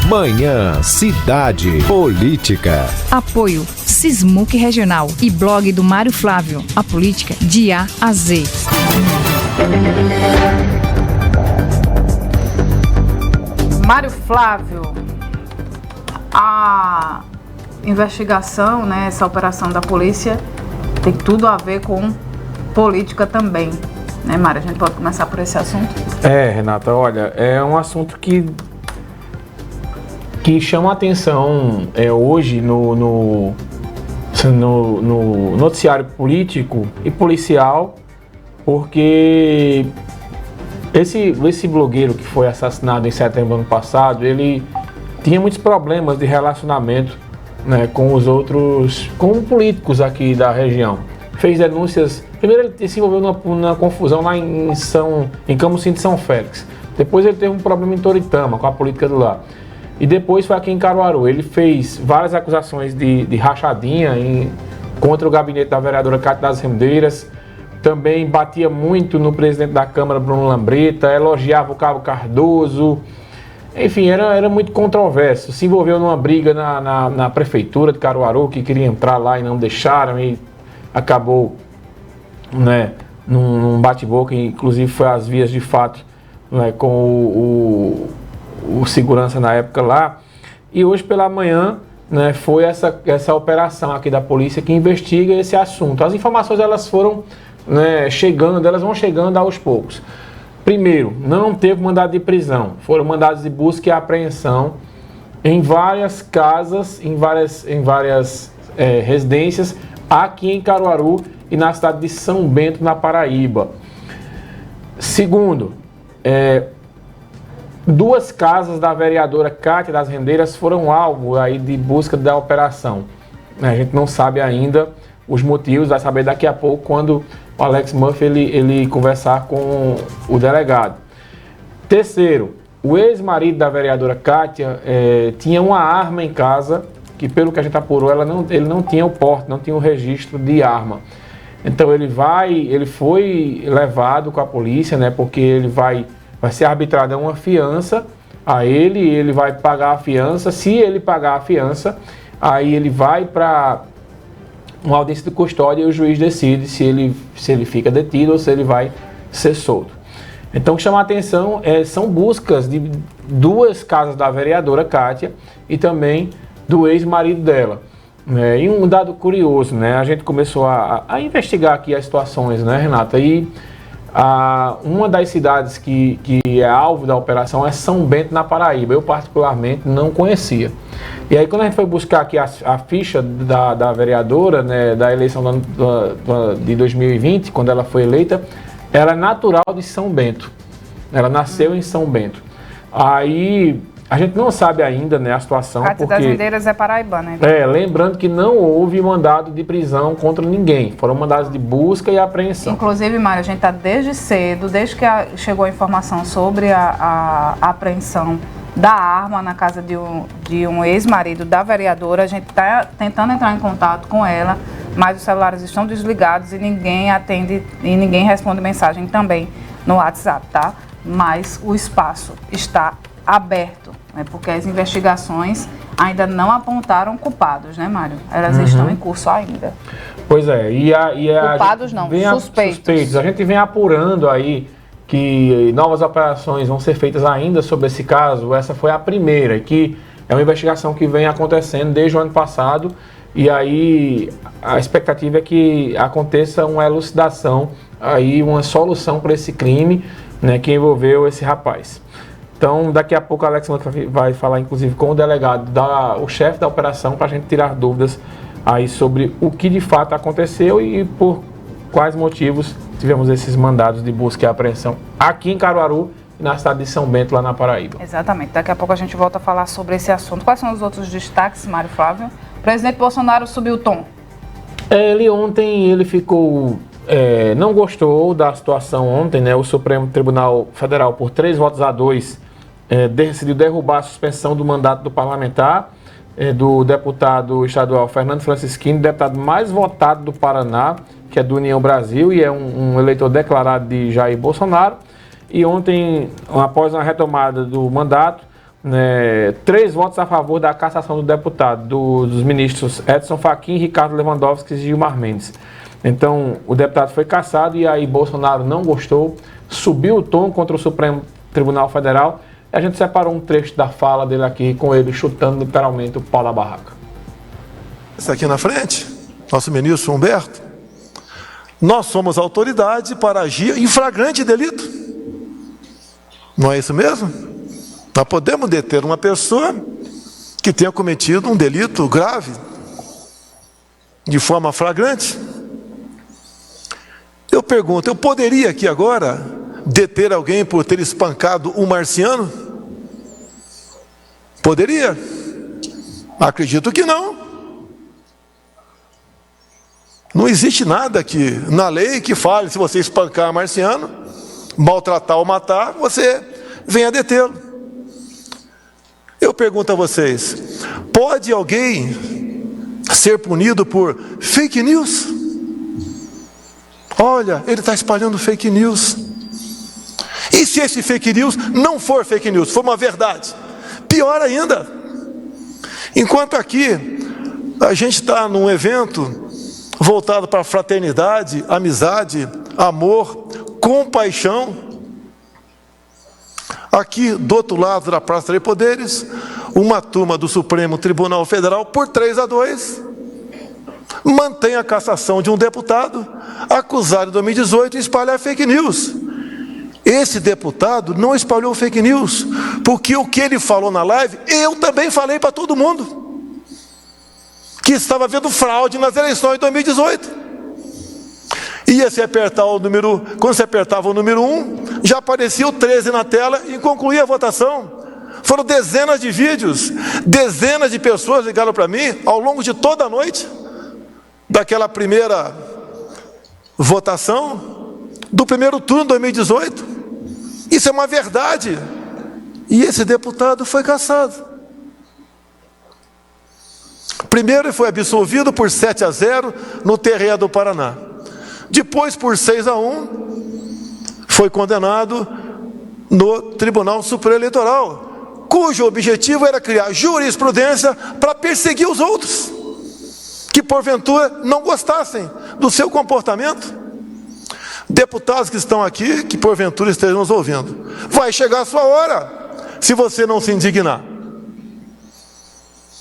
Manhã Cidade Política. Apoio Sismuc Regional e blog do Mário Flávio. A política de A a Z. Mário Flávio, a investigação, né, essa operação da polícia tem tudo a ver com política também, né, Mário? A gente pode começar por esse assunto? Renata, olha, é um assunto que chama a atenção hoje no noticiário político e policial, porque esse blogueiro que foi assassinado em setembro do ano passado, ele tinha muitos problemas de relacionamento, né, com com políticos aqui da região. Fez denúncias. Primeiro ele se envolveu numa confusão lá em Camusim de São Félix. Depois ele teve um problema em Toritama com a política do lá. E depois foi aqui em Caruaru. Ele fez várias acusações de rachadinha contra o gabinete da vereadora Cátia das Rendeiras. Também batia muito no presidente da Câmara, Bruno Lambreta, elogiava o Cabo Cardoso. Enfim, era muito controverso. Se envolveu numa briga na prefeitura de Caruaru, que queria entrar lá e não deixaram, e acabou, né, num bate-boca, inclusive foi às vias de fato, né, com o segurança na época lá. E hoje pela manhã, né, foi essa operação aqui da polícia que investiga esse assunto. As informações elas foram, né, elas vão chegando aos poucos. Primeiro, não teve mandado de prisão, foram mandados de busca e apreensão em várias casas, em várias residências aqui em Caruaru e na cidade de São Bento, na Paraíba. Segundo, duas casas da vereadora Cátia das Rendeiras foram alvo aí de busca da operação. A gente não sabe ainda os motivos, vai saber daqui a pouco quando o Alex Murphy ele conversar com o delegado. Terceiro, o ex-marido da vereadora Cátia tinha uma arma em casa, que pelo que a gente apurou, ele não tinha o porte, não tinha o registro de arma. Então ele foi levado com a polícia, né, porque ele vai ser arbitrada uma fiança a ele vai pagar a fiança. Se ele pagar a fiança, aí ele vai para uma audiência de custódia e o juiz decide se ele fica detido ou se ele vai ser solto. Então o que chama a atenção são buscas de duas casas da vereadora Cátia e também do ex-marido dela. E um dado curioso, né? A gente começou a investigar aqui as situações, né, Renata? E uma das cidades que é alvo da operação é São Bento, na Paraíba. Eu particularmente não conhecia. E aí quando a gente foi buscar aqui a ficha da vereadora, né, da eleição de 2020, quando ela foi eleita, ela é natural de São Bento. Ela nasceu em São Bento. Aí a gente não sabe ainda, né, a situação. Cátia das Rendeiras é paraibana, né? Lembrando que não houve mandado de prisão contra ninguém. Foram mandados de busca e apreensão. Inclusive, Mário, a gente está desde cedo, desde que chegou a informação sobre a apreensão da arma na casa de um ex-marido da vereadora, a gente está tentando entrar em contato com ela, mas os celulares estão desligados e ninguém atende e ninguém responde mensagem também no WhatsApp, tá? Mas o espaço está aberto, né, porque as investigações ainda não apontaram culpados, né, Mário? Elas estão em curso ainda. Pois é, culpados não, suspeitos. A gente vem apurando aí que novas operações vão ser feitas ainda sobre esse caso. Essa foi a primeira, que é uma investigação que vem acontecendo desde o ano passado, e aí a expectativa é que aconteça uma elucidação, aí uma solução para esse crime, né, que envolveu esse rapaz. Então, daqui a pouco a Alex vai falar, inclusive, com o delegado, o chefe da operação, para a gente tirar dúvidas aí sobre o que de fato aconteceu e por quais motivos tivemos esses mandados de busca e apreensão aqui em Caruaru e na cidade de São Bento, lá na Paraíba. Exatamente. Daqui a pouco a gente volta a falar sobre esse assunto. Quais são os outros destaques, Mário Flávio? O presidente Bolsonaro subiu o tom. Ele ficou... não gostou da situação ontem, né? O Supremo Tribunal Federal, por 3-2, decidiu derrubar a suspensão do mandato do parlamentar, do deputado estadual Fernando Francisquini, deputado mais votado do Paraná, que é do União Brasil e é um eleitor declarado de Jair Bolsonaro. E ontem, após a retomada do mandato, né, 3 votos a favor da cassação do deputado, dos ministros Edson Fachin, Ricardo Lewandowski e Gilmar Mendes. Então, o deputado foi cassado e aí Bolsonaro não gostou, subiu o tom contra o Supremo Tribunal Federal. E a gente separou um trecho da fala dele aqui, com ele chutando literalmente o pau da barraca. Está aqui na frente, nosso ministro Humberto. Nós somos autoridade para agir em flagrante delito. Não é isso mesmo? Nós podemos deter uma pessoa que tenha cometido um delito grave, de forma flagrante. Eu pergunto, eu poderia aqui agora deter alguém por ter espancado um marciano? Poderia? Acredito que não. Não existe nada aqui na lei que fale, se você espancar marciano, maltratar ou matar, você venha detê-lo. Eu pergunto a vocês, pode alguém ser punido por fake news? Olha, ele está espalhando fake news. E se esse fake news não for fake news, for uma verdade? Pior ainda. Enquanto aqui a gente está num evento voltado para fraternidade, amizade, amor, compaixão, aqui do outro lado da Praça dos Poderes, uma turma do Supremo Tribunal Federal, por 3-2, mantém a cassação de um deputado acusado em 2018 de espalhar fake news. Esse deputado não espalhou fake news, porque o que ele falou na live, eu também falei para todo mundo, que estava havendo fraude nas eleições de 2018. Ia se apertar o número, quando se apertava o número 1, já aparecia o 13 na tela e concluía a votação. Foram dezenas de vídeos, dezenas de pessoas ligaram para mim ao longo de toda a noite, daquela primeira votação, do primeiro turno de 2018. Isso é uma verdade. E esse deputado foi cassado. Primeiro ele foi absolvido por 7-0 no TRE do Paraná. Depois, por 6-1, foi condenado no Tribunal Superior Eleitoral, cujo objetivo era criar jurisprudência para perseguir os outros, que porventura não gostassem do seu comportamento. Deputados que estão aqui, que porventura estejam nos ouvindo, vai chegar a sua hora, se você não se indignar.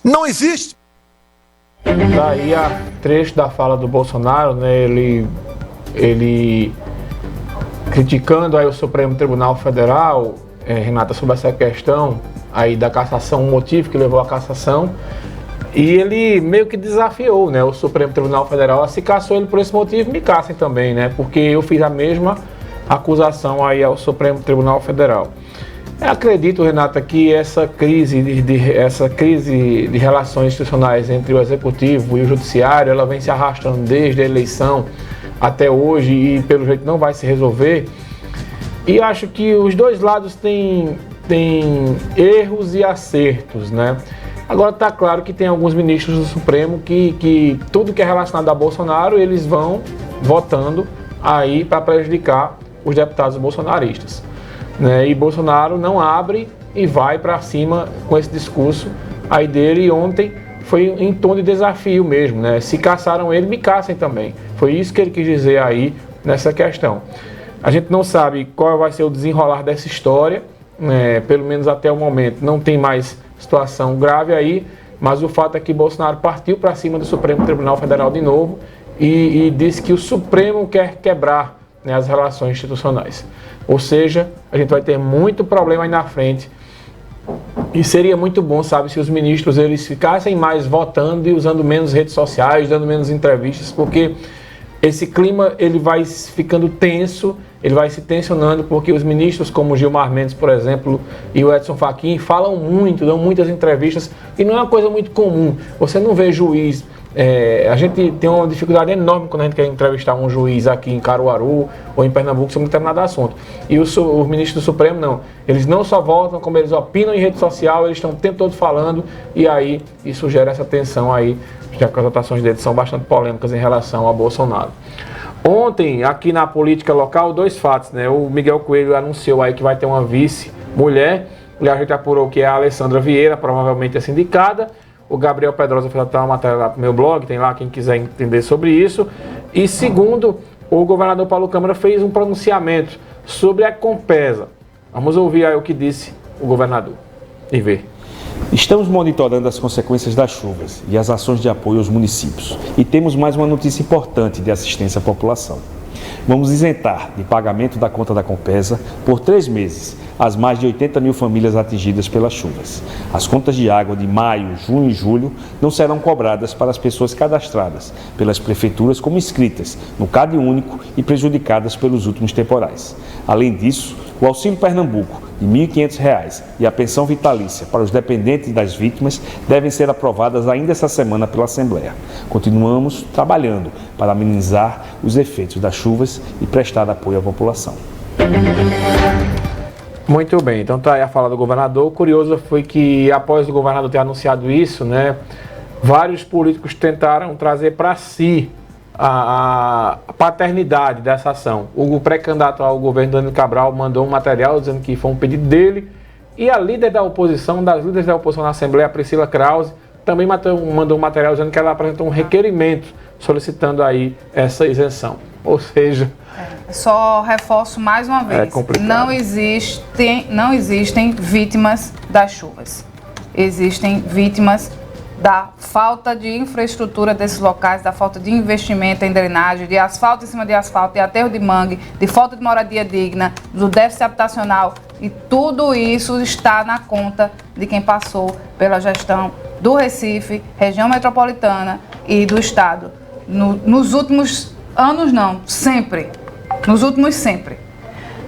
Não existe. Daí a trecho da fala do Bolsonaro, né, ele criticando aí o Supremo Tribunal Federal, Renata, sobre essa questão aí da cassação, o motivo que levou à cassação, e ele meio que desafiou, né, o Supremo Tribunal Federal, se cassou ele por esse motivo, me cassem também, né, porque eu fiz a mesma acusação aí ao Supremo Tribunal Federal. Eu acredito, Renata, que essa crise de relações institucionais entre o Executivo e o Judiciário, ela vem se arrastando desde a eleição até hoje e pelo jeito não vai se resolver. E acho que os dois lados têm erros e acertos, né? Agora está claro que tem alguns ministros do Supremo que tudo que é relacionado a Bolsonaro, eles vão votando aí para prejudicar os deputados bolsonaristas. Né? E Bolsonaro não abre e vai para cima com esse discurso aí dele. E ontem foi em tom de desafio mesmo, né? Se caçaram ele, me caçem também. Foi isso que ele quis dizer aí nessa questão. A gente não sabe qual vai ser o desenrolar dessa história, né? Pelo menos até o momento não tem mais situação grave aí, mas o fato é que Bolsonaro partiu para cima do Supremo Tribunal Federal de novo e disse que o Supremo quer quebrar, né, as relações institucionais. Ou seja, a gente vai ter muito problema aí na frente. E seria muito bom, sabe, se os ministros eles ficassem mais votando e usando menos redes sociais, dando menos entrevistas, porque esse clima ele vai ficando tenso, ele vai se tensionando, porque os ministros como Gilmar Mendes, por exemplo, e o Edson Fachin falam muito, dão muitas entrevistas, e não é uma coisa muito comum. Você não vê juiz. A gente tem uma dificuldade enorme quando a gente quer entrevistar um juiz aqui em Caruaru ou em Pernambuco sobre um determinado assunto. E os ministros do Supremo não. Eles não só votam, como eles opinam em rede social, eles estão o tempo todo falando, e aí isso gera essa tensão aí, já que as votações deles são bastante polêmicas em relação a Bolsonaro. Ontem, aqui na política local, dois fatos, né? O Miguel Coelho anunciou aí que vai ter uma vice-mulher, A gente apurou que é a Alessandra Vieira, provavelmente é sindicada. O Gabriel Pedrosa fez até uma matéria lá pro meu blog, tem lá quem quiser entender sobre isso. E segundo, o governador Paulo Câmara fez um pronunciamento sobre a Compesa. Vamos ouvir aí o que disse o governador e ver. Estamos monitorando as consequências das chuvas e as ações de apoio aos municípios. E temos mais uma notícia importante de assistência à população. Vamos isentar de pagamento da conta da Compesa por 3 meses as mais de 80 mil famílias atingidas pelas chuvas. As contas de água de maio, junho e julho não serão cobradas para as pessoas cadastradas pelas prefeituras como inscritas no Cade Único e prejudicadas pelos últimos temporais. Além disso, o Auxílio Pernambuco de R$ 1.500 e a pensão vitalícia para os dependentes das vítimas devem ser aprovadas ainda essa semana pela Assembleia. Continuamos trabalhando para amenizar os efeitos das chuvas e prestar apoio à população. Muito bem, então tá aí a fala do governador. O curioso foi que após o governador ter anunciado isso, né, vários políticos tentaram trazer para si a paternidade dessa ação. O pré-candidato ao governo, Danilo Cabral, mandou um material dizendo que foi um pedido dele, e a líder da oposição, das líderes da oposição na Assembleia, Priscila Krause, também mandou um material dizendo que ela apresentou um requerimento solicitando aí essa isenção. Ou seja... Só reforço mais uma vez, não existem vítimas das chuvas. Existem vítimas da falta de infraestrutura desses locais, da falta de investimento em drenagem, de asfalto em cima de asfalto, de aterro de mangue, de falta de moradia digna, do déficit habitacional. E tudo isso está na conta de quem passou pela gestão do Recife, região metropolitana e do Estado. Nos últimos anos não, sempre. Nos últimos sempre.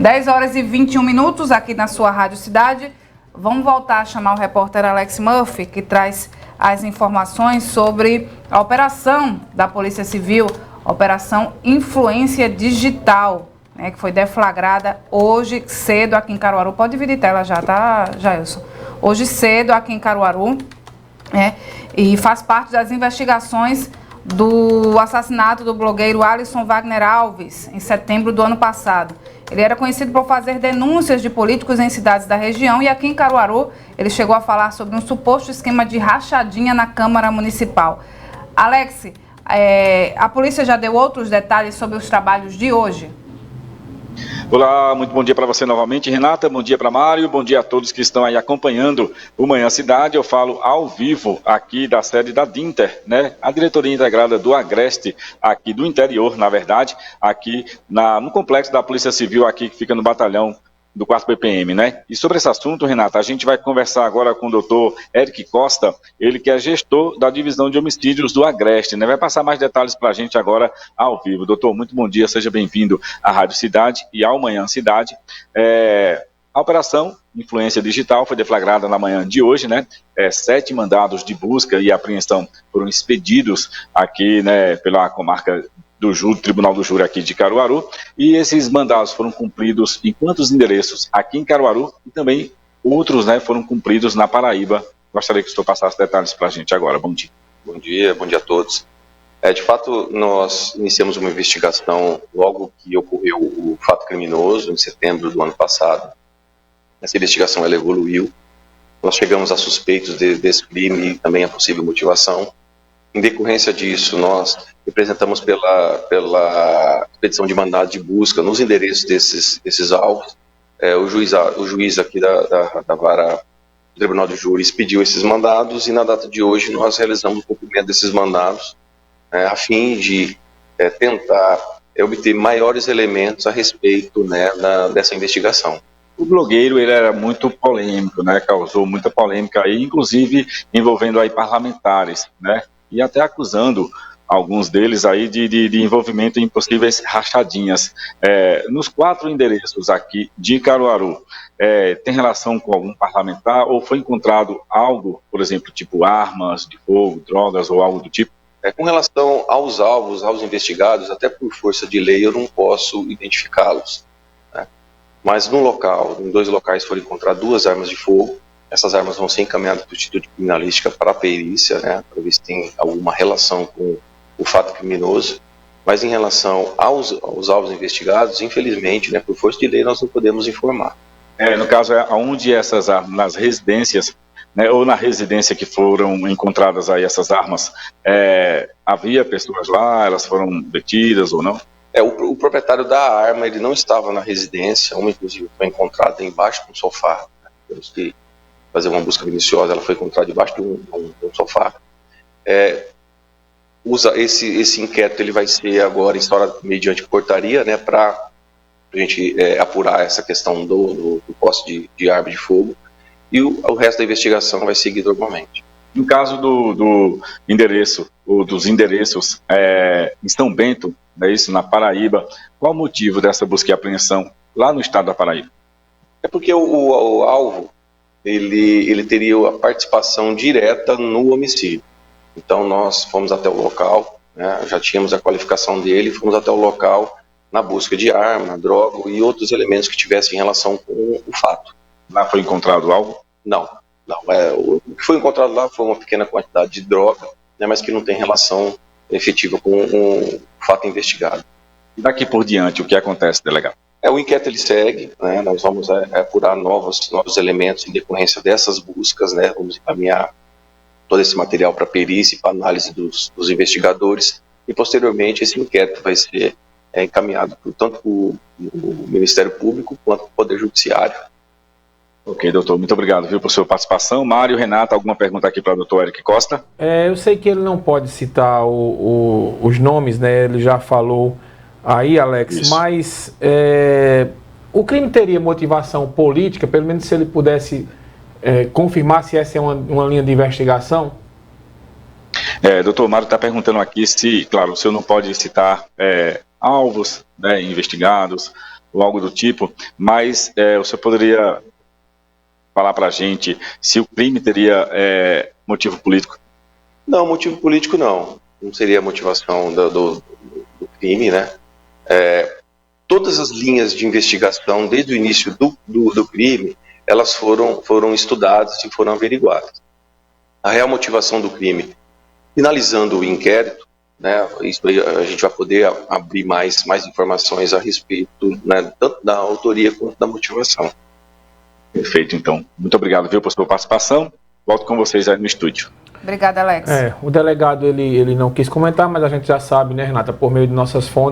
10h21 aqui na sua Rádio Cidade. Vamos voltar a chamar o repórter Alex Murphy, que traz as informações sobre a operação da Polícia Civil, Operação Influência Digital, né, que foi deflagrada hoje cedo aqui em Caruaru. Pode dividir tela já, tá, Jailson? Hoje cedo aqui em Caruaru, né, e faz parte das investigações do assassinato do blogueiro Alisson Wagner Alves, em setembro do ano passado. Ele era conhecido por fazer denúncias de políticos em cidades da região e aqui em Caruaru ele chegou a falar sobre um suposto esquema de rachadinha na Câmara Municipal. Alex, a polícia já deu outros detalhes sobre os trabalhos de hoje? Olá, muito bom dia para você novamente, Renata, bom dia para Mário, bom dia a todos que estão aí acompanhando o Manhã Cidade. Eu falo ao vivo aqui da sede da DINTER, né? A diretoria integrada do Agreste, aqui do interior, na verdade, aqui no complexo da Polícia Civil, aqui que fica no batalhão do 4º BPM, né? E sobre esse assunto, Renata, a gente vai conversar agora com o doutor Eric Costa, ele que é gestor da divisão de homicídios do Agreste, né? Vai passar mais detalhes para a gente agora ao vivo. Doutor, muito bom dia, seja bem-vindo à Rádio Cidade e ao Manhã Cidade. A operação Influência Digital foi deflagrada na manhã de hoje, né? 7 mandados de busca e apreensão foram expedidos aqui, né, pela comarca do Tribunal do Júri aqui de Caruaru, e esses mandados foram cumpridos em quantos endereços aqui em Caruaru e também outros, né, foram cumpridos na Paraíba. Gostaria que o senhor passasse detalhes para a gente agora. Bom dia. Bom dia a todos. De fato, nós iniciamos uma investigação logo que ocorreu o fato criminoso, em setembro do ano passado. Essa investigação ela evoluiu. Nós chegamos a suspeitos desse crime e também a possível motivação. Em decorrência disso, nós representamos pela expedição de mandado de busca nos endereços desses alvos. O juiz aqui da vara do Tribunal do Júri expediu esses mandados e na data de hoje nós realizamos o cumprimento desses mandados a fim de tentar obter maiores elementos a respeito, né, dessa investigação. O blogueiro, ele era muito polêmico, né, causou muita polêmica aí, inclusive envolvendo aí parlamentares, né, e até acusando alguns deles aí de envolvimento em possíveis rachadinhas. Nos 4 endereços aqui de Caruaru, tem relação com algum parlamentar ou foi encontrado algo, por exemplo, tipo armas de fogo, drogas ou algo do tipo? Com relação aos alvos, aos investigados, até por força de lei eu não posso identificá-los, né? Mas em 2 locais foram encontradas 2 armas de fogo. Essas armas vão ser encaminhadas para o Instituto de Criminalística para a perícia, né, para ver se tem alguma relação com o fato criminoso. Mas em relação aos alvos investigados, infelizmente, né, por força de lei, nós não podemos informar. No caso, onde essas armas, nas residências, né, ou na residência que foram encontradas aí essas armas, havia pessoas lá, elas foram detidas ou não? O proprietário da arma, ele não estava na residência, uma inclusive foi encontrada embaixo de um sofá. Temos que fazer uma busca minuciosa, ela foi encontrada debaixo de um sofá. Esse inquérito ele vai ser agora instaurado mediante portaria, né, para a gente apurar essa questão do posse de arma de fogo, e o resto da investigação vai seguir normalmente. No caso do endereço, ou dos endereços em São Bento, é isso, na Paraíba, qual o motivo dessa busca e apreensão lá no estado da Paraíba? É porque o alvo, ele teria a participação direta no homicídio. Então nós fomos até o local, né, já tínhamos a qualificação dele, fomos até o local na busca de arma, droga e outros elementos que tivessem relação com o fato. Lá foi encontrado algo? Não. O que foi encontrado lá foi uma pequena quantidade de droga, né, mas que não tem relação efetiva com o fato investigado. E daqui por diante, o que acontece, delegado? O inquérito ele segue, né, nós vamos apurar novos elementos em decorrência dessas buscas, né, vamos encaminhar todo esse material para perícia e para análise dos investigadores, e posteriormente esse inquérito vai ser encaminhado tanto para o Ministério Público quanto para o Poder Judiciário. Ok, doutor, muito obrigado, por sua participação. Mário, Renata, alguma pergunta aqui para o doutor Eric Costa? Eu sei que ele não pode citar os nomes, né? Ele já falou aí, Alex, isso. Mas o crime teria motivação política, pelo menos se ele pudesse confirmar se essa é uma linha de investigação? Doutor Mário está perguntando aqui se, claro, o senhor não pode citar alvos, né, investigados ou algo do tipo, mas o senhor poderia falar para a gente se o crime teria motivo político? Não, motivo político não. Não seria a motivação do crime, né? Todas as linhas de investigação, desde o início do crime, elas foram estudadas e foram averiguadas. A real motivação do crime, finalizando o inquérito, né, isso a gente vai poder abrir mais informações a respeito, né, tanto da autoria quanto da motivação. Perfeito, então. Muito obrigado, por sua participação. Volto com vocês aí no estúdio. Obrigada, Alex. O delegado ele não quis comentar, mas a gente já sabe, né, Renata, por meio de nossas fontes,